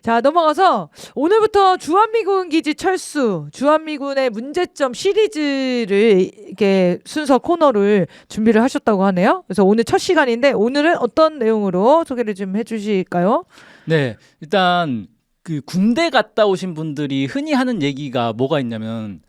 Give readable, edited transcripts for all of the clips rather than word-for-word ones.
자, 넘어가서 오늘부터 주한미군 기지 철수, 주한미군의 문제점 시리즈를 이렇게 순서 코너를 준비를 하셨다고 하네요. 그래서 오늘 첫 시간인데 오늘은 어떤 내용으로 소개를 좀 해주실까요? 네, 일단 그 군대 갔다 오신 분들이 흔히 하는 얘기가 뭐가 있냐면,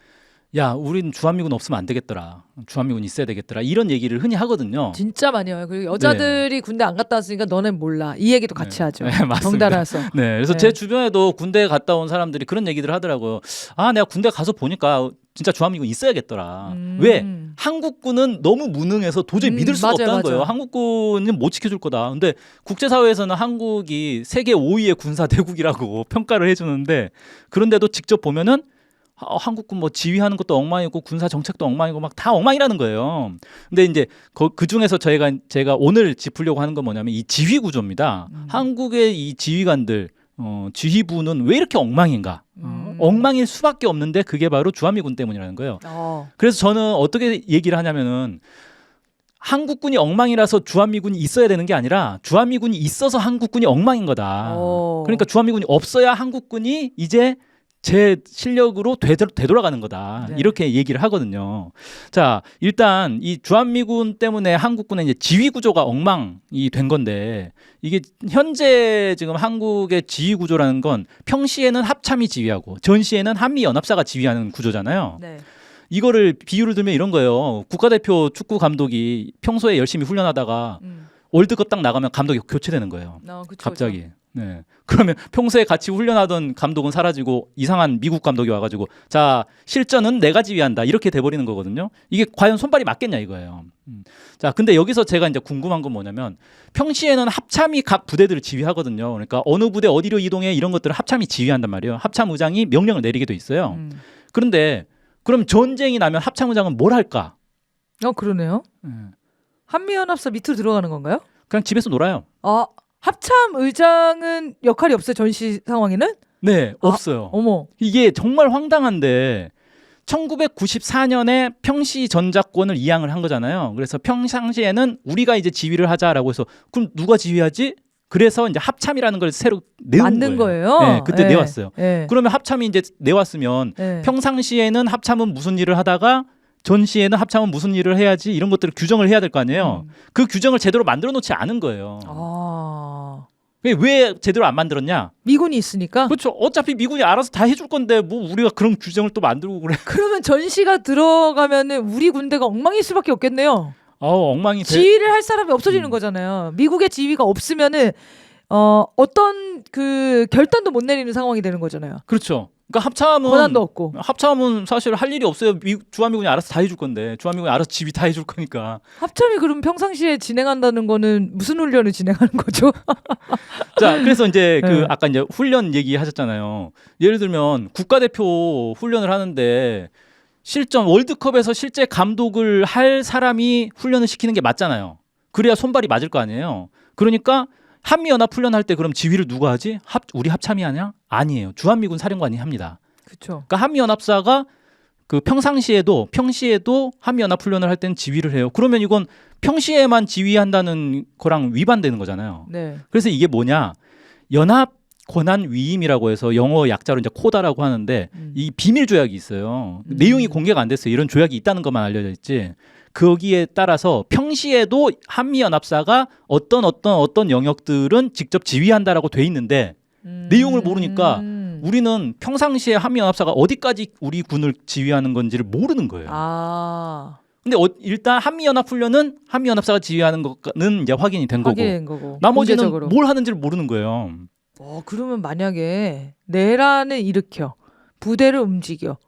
야, 우린 주한미군 없으면 안 되겠더라. 주한미군 있어야 되겠더라. 이런 얘기를 흔히 하거든요. 진짜 많이 와요. 그리고 여자들이 군대 안 갔다 왔으니까 너넨 몰라. 이 얘기도 같이 하죠. 네, 맞습니다. 덩달아서. 네, 그래서 네. 제 주변에도 군대 갔다 온 사람들이 그런 얘기들 하더라고요. 아, 내가 군대 가서 보니까 진짜 주한미군 있어야겠더라. 왜? 한국군은 너무 무능해서 도저히 믿을 수가 맞아요, 없다는 맞아요. 거예요. 한국군은 못 지켜줄 거다. 근데 국제사회에서는 한국이 세계 5위의 군사 대국이라고 평가를 해주는데, 그런데도 직접 보면은 한국군 뭐 지휘하는 것도 엉망이고 군사 정책도 엉망이고 막 다 엉망이라는 거예요. 근데 이제 그 중에서 제가 오늘 짚으려고 하는 건 뭐냐면 이 지휘 구조입니다. 한국의 이 지휘관들 지휘부는 왜 이렇게 엉망인가? 엉망일 수밖에 없는데 그게 바로 주한미군 때문이라는 거예요. 그래서 저는 어떻게 얘기를 하냐면은 한국군이 엉망이라서 주한미군이 있어야 되는 게 아니라 주한미군이 있어서 한국군이 엉망인 거다. 그러니까 주한미군이 없어야 한국군이 이제 제 실력으로 되돌아가는 거다. 네. 이렇게 얘기를 하거든요. 자, 일단 이 주한미군 때문에 한국군의 이제 지휘 구조가 엉망이 된 건데, 이게 현재 지금 한국의 지휘 구조라는 건 평시에는 합참이 지휘하고 전시에는 한미연합사가 지휘하는 구조잖아요. 네. 이거를 비유를 들면 이런 거예요. 국가대표 축구 감독이 평소에 열심히 훈련하다가 월드컵 딱 나가면 감독이 교체되는 거예요. 그쵸, 갑자기. 네. 그러면 평소에 같이 훈련하던 감독은 사라지고 이상한 미국 감독이 와가지고, 자, 실전은 내가 지휘한다, 이렇게 돼버리는 거거든요. 이게 과연 손발이 맞겠냐 이거예요. 자, 근데 여기서 제가 이제 궁금한 건 뭐냐면, 평시에는 합참이 각 부대들을 지휘하거든요. 그러니까 어느 부대 어디로 이동해 이런 것들을 합참이 지휘한단 말이에요. 합참 의장이 명령을 내리게 돼 있어요. 그런데 그럼 전쟁이 나면 합참 의장은 뭘 할까? 그러네요. 한미연합사 밑으로 들어가는 건가요? 그냥 집에서 놀아요. 합참 의장은 역할이 없어요, 전시 상황에는? 네, 없어요. 어머. 이게 정말 황당한데 1994년에 평시 전작권을 이양을 한 거잖아요. 그래서 평상시에는 우리가 이제 지휘를 하자라고 해서, 그럼 누가 지휘하지? 그래서 이제 합참이라는 걸 새로 내온 만든 거예요? 네, 그때 내왔어요. 네. 그러면 합참이 이제 내왔으면 평상시에는 합참은 무슨 일을 하다가 전시에는 합참은 무슨 일을 해야지, 이런 것들을 규정을 해야 될 거 아니에요. 그 규정을 제대로 만들어 놓지 않은 거예요. 왜 제대로 안 만들었냐? 미군이 있으니까? 그렇죠. 어차피 미군이 알아서 다 해줄 건데 뭐 우리가 그런 규정을 또 만들고 그래. 그러면 전시가 들어가면은 우리 군대가 엉망일 수밖에 없겠네요. 엉망이 지휘를 할 사람이 없어지는 거잖아요. 미국의 지휘가 없으면은 어떤 그 결단도 못 내리는 상황이 되는 거잖아요. 그렇죠. 그러니까 합참은 권한도 없고. 합참은 사실 할 일이 없어요. 주한미군이 알아서 다 해줄 건데, 주한미군이 알아서 지휘 다 해줄 거니까. 합참이 그럼 평상시에 진행한다는 거는 무슨 훈련을 진행하는 거죠? 자, 그래서 이제 네. 아까 이제 훈련 얘기하셨잖아요. 예를 들면 국가대표 훈련을 하는데 실전 월드컵에서 실제 감독을 할 사람이 훈련을 시키는 게 맞잖아요. 그래야 손발이 맞을 거 아니에요. 그러니까 한미연합 훈련할 때 그럼 지휘를 누가 하지? 우리 합참이 하냐? 아니에요. 주한미군 사령관이 합니다. 그렇죠. 그러니까 한미연합사가 그 평시에도 한미연합 훈련을 할 때는 지휘를 해요. 그러면 이건 평시에만 지휘한다는 거랑 위반되는 거잖아요. 네. 그래서 이게 뭐냐? 연합 권한 위임이라고 해서 영어 약자로 이제 코다라고 하는데, 이 비밀 조약이 있어요. 내용이 공개가 안 됐어요. 이런 조약이 있다는 것만 알려져 있지. 거기에 따라서 평시에도 한미연합사가 어떤 영역들은 직접 지휘한다라고 돼 있는데, 내용을 모르니까 우리는 평상시에 한미연합사가 어디까지 우리 군을 지휘하는 건지를 모르는 거예요. 근데 일단 한미연합 훈련은 한미연합사가 지휘하는 거는 이제 확인이 된 거고, 나머지는 공개적으로. 뭘 하는지를 모르는 거예요. 그러면 만약에 내란을 일으켜 부대를 움직여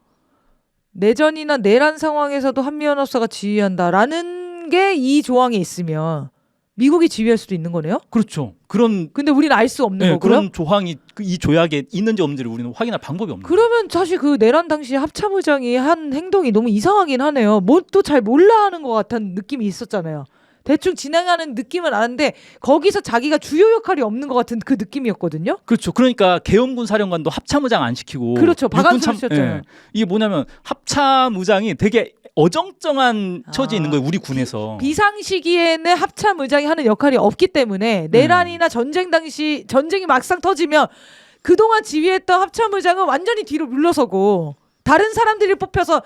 내전이나 내란 상황에서도 한미연합사가 지휘한다라는 게 이 조항에 있으면 미국이 지휘할 수도 있는 거네요? 그렇죠. 근데 우리는 알 수 없는 거고요? 그런 조항이 이 조약에 있는지 없는지를 우리는 확인할 방법이 없는 거예요. 그러면 사실 그 내란 당시 합참의장이 한 행동이 너무 이상하긴 하네요. 뭐 또 잘 몰라 하는 것 같은 느낌이 있었잖아요. 대충 진행하는 느낌은 아는데 거기서 자기가 주요 역할이 없는 것 같은 그 느낌이었거든요. 그렇죠. 그러니까 계엄군 사령관도 합참의장 안 시키고, 그렇죠. 박한수 씨였잖아요. 이게 뭐냐면 합참의장이 되게 어정쩡한 처지에 있는 거예요. 우리 군에서. 비상 시기에는 합참 의장이 하는 역할이 없기 때문에 내란이나 전쟁 당시 전쟁이 막상 터지면 그동안 지휘했던 합참의장은 완전히 뒤로 물러서고 다른 사람들이 뽑혀서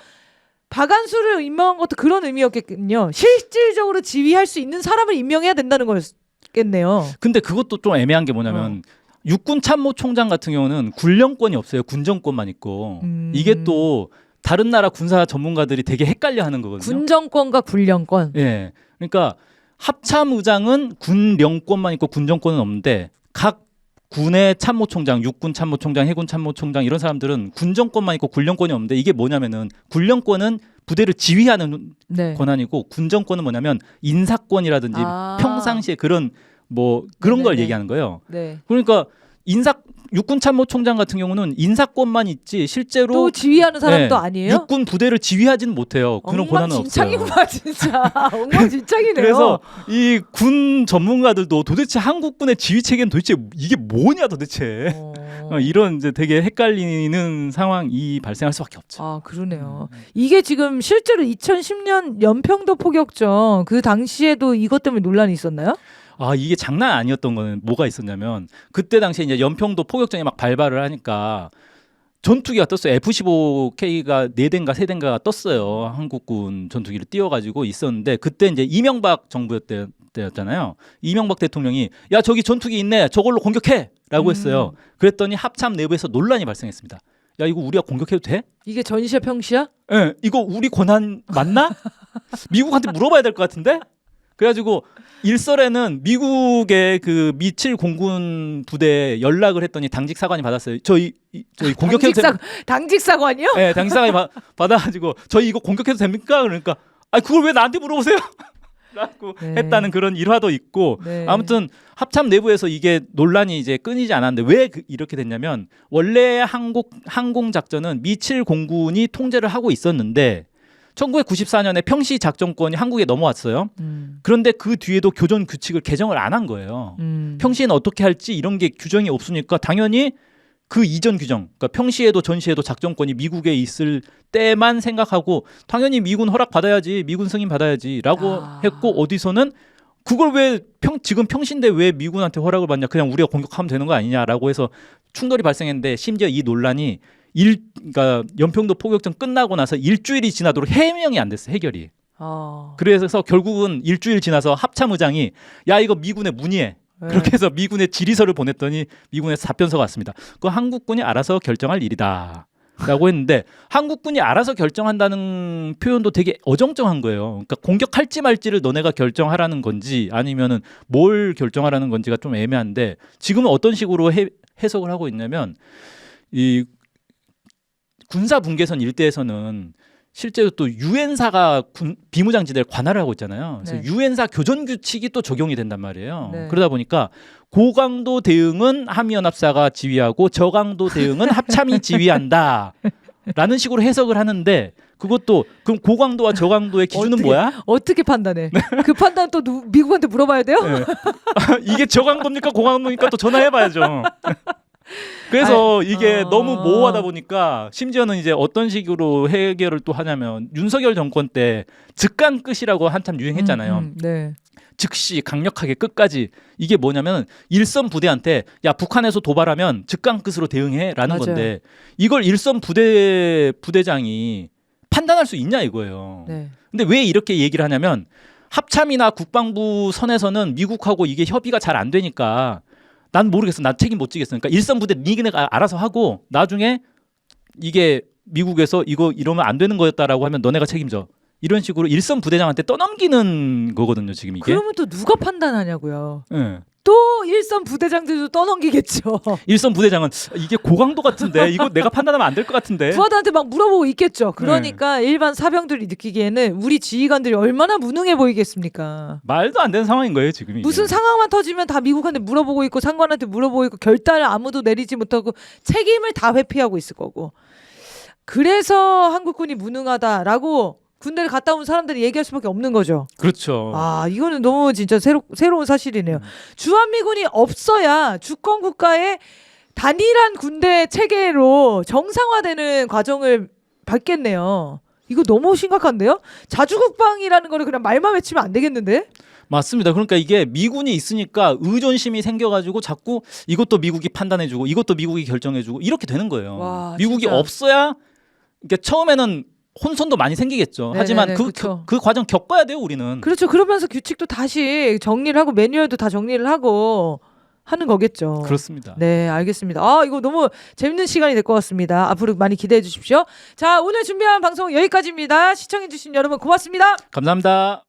박안수를 임명한 것도 그런 의미였겠군요. 실질적으로 지휘할 수 있는 사람을 임명해야 된다는 거였겠네요. 근데 그것도 좀 애매한 게 뭐냐면 육군 참모총장 같은 경우는 군령권이 없어요. 군정권만 있고. 이게 또 다른 나라 군사 전문가들이 되게 헷갈려하는 거거든요. 군정권과 군령권. 예. 그러니까 합참의장은 군령권만 있고 군정권은 없는데 각 군의 참모총장, 육군 참모총장, 해군 참모총장 이런 사람들은 군정권만 있고 군령권이 없는데 이게 뭐냐면은 군령권은 부대를 지휘하는 네. 권한이고 군정권은 뭐냐면 인사권이라든지 평상시에 그런 뭐 그런 걸 네네네. 얘기하는 거예요. 네. 그러니까 육군 참모총장 같은 경우는 인사권만 있지 실제로 또 지휘하는 사람도 네, 아니에요? 육군 부대를 지휘하지는 못해요. 그런 권한은 없어요. 엉망진창이구만 진짜. 엉망진창이네요. 그래서 이 군 전문가들도 도대체 한국군의 지휘 체계는 도대체 이게 뭐냐 도대체 이런 이제 되게 헷갈리는 상황이 발생할 수밖에 없죠. 아 그러네요. 이게 지금 실제로 2010년 연평도 포격전 그 당시에도 이것 때문에 논란이 있었나요? 아 이게 장난 아니었던 거는 뭐가 있었냐면 그때 당시에 이제 연평도 포격전이 막 발발을 하니까 전투기가 떴어요. F-15K가 4대인가 3대인가 떴어요. 한국군 전투기를 띄워가지고 있었는데 그때 이제 이명박 정부 때였잖아요. 이명박 대통령이 야 저기 전투기 있네. 저걸로 공격해라고 했어요. 그랬더니 합참 내부에서 논란이 발생했습니다. 야 이거 우리가 공격해도 돼? 이게 전시야 평시야? 예, 이거 우리 권한 맞나? 미국한테 물어봐야 될 것 같은데? 그래가지고 일설에는 미국의 그 미7 공군 부대에 연락을 했더니 당직 사관이 받았어요. 저희 공격해도 됩니까? 당직 사관이요? 네, 당직 사관이 받아가지고 저희 이거 공격해도 됩니까? 그러니까 아 그걸 왜 나한테 물어보세요? 라고 했다는 그런 일화도 있고 아무튼 합참 내부에서 이게 논란이 이제 끊이지 않았는데 왜 이렇게 됐냐면 원래 항공 작전은 미7 공군이 통제를 하고 있었는데 1994년에 평시 작전권이 한국에 넘어왔어요. 그런데 그 뒤에도 교전 규칙을 개정을 안 한 거예요. 평시에는 어떻게 할지 이런 게 규정이 없으니까 당연히 그 이전 규정, 그러니까 평시에도 전시에도 작전권이 미국에 있을 때만 생각하고 당연히 미군 허락 받아야지, 미군 승인 받아야지라고 했고 어디서는 그걸 왜 지금 평시인데 왜 미군한테 허락을 받냐? 그냥 우리가 공격하면 되는 거 아니냐라고 해서 충돌이 발생했는데 심지어 이 논란이 그러니까 연평도 포격전 끝나고 나서 일주일이 지나도록 해명이 안 됐어요. 해결이. 그래서 결국은 일주일 지나서 합참의장이 야 이거 미군에 문의해. 그렇게 해서 미군에 질의서를 보냈더니 미군에서 답변서가 왔습니다. 그거 한국군이 알아서 결정할 일이다. 라고 했는데 한국군이 알아서 결정한다는 표현도 되게 어정쩡한 거예요. 그러니까 공격할지 말지를 너네가 결정하라는 건지 아니면은 뭘 결정하라는 건지가 좀 애매한데 지금은 어떤 식으로 해석을 하고 있냐면 이 군사 분계선 일대에서는 실제로 또 유엔사가 비무장지대를 관할을 하고 있잖아요. 그래서 유엔사 교전 규칙이 또 적용이 된단 말이에요. 그러다 보니까 고강도 대응은 한미연합사가 지휘하고 저강도 대응은 합참이 지휘한다. 라는 식으로 해석을 하는데 그것도 그럼 고강도와 저강도의 기준은 뭐야? 어떻게 판단해? 그 판단 또 미국한테 물어봐야 돼요? 이게 저강도입니까 고강도입니까 또 전화해봐야죠. 그래서 이게 너무 모호하다 보니까 심지어는 이제 어떤 식으로 해결을 또 하냐면 윤석열 정권 때 즉강 끝이라고 한참 유행했잖아요. 즉시 강력하게 끝까지 이게 뭐냐면 일선 부대한테 야 북한에서 도발하면 즉강 끝으로 대응해라는 건데 이걸 일선 부대장이 판단할 수 있냐 이거예요. 근데 왜 이렇게 얘기를 하냐면 합참이나 국방부 선에서는 미국하고 이게 협의가 잘 안 되니까 난 모르겠어. 난 책임 못 지겠어. 그러니까 일선 부대 니네가 알아서 하고 나중에 이게 미국에서 이거 이러면 안 되는 거였다라고 하면 너네가 책임져. 이런 식으로 일선 부대장한테 떠넘기는 거거든요. 지금 이게. 그러면 또 누가 판단하냐고요. 네. 또 일선 부대장들도 떠넘기겠죠. 일선 부대장은 이게 고강도 같은데 이거 내가 판단하면 안 될 것 같은데. 부하들한테 막 물어보고 있겠죠. 그러니까 일반 사병들이 느끼기에는 우리 지휘관들이 얼마나 무능해 보이겠습니까. 말도 안 되는 상황인 거예요 지금. 무슨 상황만 터지면 다 미국한테 물어보고 있고 상관한테 물어보고 있고 결단을 아무도 내리지 못하고 책임을 다 회피하고 있을 거고. 그래서 한국군이 무능하다라고 군대를 갔다 온 사람들이 얘기할 수밖에 없는 거죠. 그렇죠. 아 이거는 너무 진짜 새로운 사실이네요. 주한미군이 없어야 주권 국가의 단일한 군대 체계로 정상화되는 과정을 밟겠네요. 이거 너무 심각한데요? 자주국방이라는 거를 그냥 말만 외치면 안 되겠는데? 맞습니다. 그러니까 이게 미군이 있으니까 의존심이 생겨가지고 자꾸 이것도 미국이 판단해주고 이것도 미국이 결정해주고 이렇게 되는 거예요. 와, 미국이 진짜. 없어야 이게 처음에는 혼선도 많이 생기겠죠. 네네네, 하지만 그쵸. 그 과정 겪어야 돼요, 우리는. 그렇죠. 그러면서 규칙도 다시 정리를 하고 매뉴얼도 다 정리를 하고 하는 거겠죠. 그렇습니다. 네, 알겠습니다. 아, 이거 너무 재밌는 시간이 될 것 같습니다. 앞으로 많이 기대해 주십시오. 자, 오늘 준비한 방송 여기까지입니다. 시청해 주신 여러분 고맙습니다. 감사합니다.